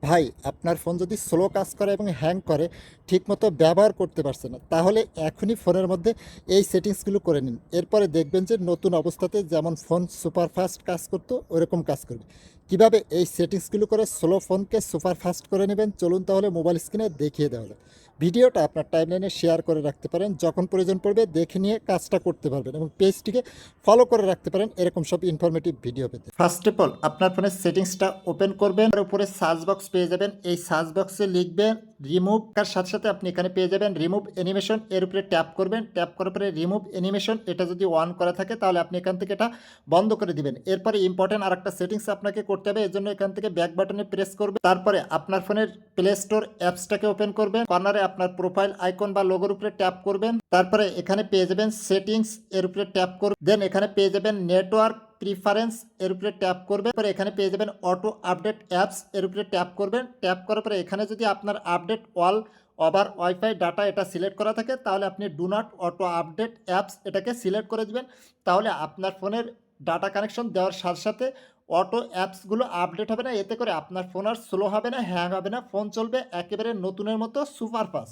ভাই, আপনার ফোন যদি স্লো কাজ করে এবং হ্যাং করে, ঠিকমতো ব্যবহার করতে পারছে না, তাহলে এখনই ফোনের মধ্যে এই সেটিংসগুলো করে নিন। এরপরে দেখবেন যে নতুন অবস্থাতে যেমন ফোন সুপার ফাস্ট কাজ করতো ওরকম কাজ করবে। কিভাবে এই সেটিংসগুলো করে স্লো ফোনকে সুপার ফাস্ট করে নেবেন, চলুন তাহলে মোবাইল স্ক্রিনে দেখিয়ে দেওয়া যাক। ভিডিওটা আপনার টাইমলাইনে শেয়ার করে রাখতে পারেন, যখন প্রয়োজন পড়বে দেখে নিয়ে কাজটা করতে পারবেন এবং পেজটিকে ফলো করে রাখতে পারেন এরকম সব ইনফরমেটিভ ভিডিও পেতে। ফার্স্ট অফ অল আপনার ফোনের সেটিংসটা ওপেন করবেন, তার উপরে সার্চ বক্স পেয়ে যাবেন। এই সার্চ বক্সে লিখবেন রিমুভ, তার সাথে সাথে আপনি এখানে পেয়ে যাবেন রিমুভ অ্যানিমেশন। এর উপরে ট্যাপ করবেন, ট্যাপ করার পরে রিমুভ অ্যানিমেশন এটা যদি অন করা থাকে তাহলে আপনি এখান থেকে এটা বন্ধ করে দিবেন। এরপরে ইম্পর্টেন্ট আর একটা সেটিংস আপনাকে করতে হবে, এর জন্য এখান থেকে ব্যাক বাটনে প্রেস করবে, তারপরে আপনার ফোনের প্লে স্টোর অ্যাপসটাকে ওপেন করবেন, কর্নারে আপনার প্রোফাইল আইকন বা লোগোর উপরে ট্যাপ করবেন, তারপরে এখানে পেয়ে যাবেন সেটিংস, এর উপরে ট্যাপ করবেন, দেন এখানে পেয়ে যাবেন নেটওয়ার্ক প্রিফারেন্স, এর উপরে ট্যাপ করবে, পরে এখানে পেয়ে যাবেন অটো আপডেট অ্যাপস, এর উপরে ট্যাপ করবেন। ট্যাপ করার পরে এখানে যদি আপনার update all over wifi data এটা সিলেক্ট করা থাকে তাহলে আপনি do not auto update apps এটাকে সিলেক্ট করে দিবেন। তাহলে আপনার ফোনের ডাটা কানেকশন দেওয়ার সাথে সাথে অটো অ্যাপসগুলো আপডেট হবে না, এতে করে আপনার ফোন আর স্লো হবে না, হ্যাং হবে না, ফোন চলবে একেবারে নতুনের মতো সুপার ফাস্ট।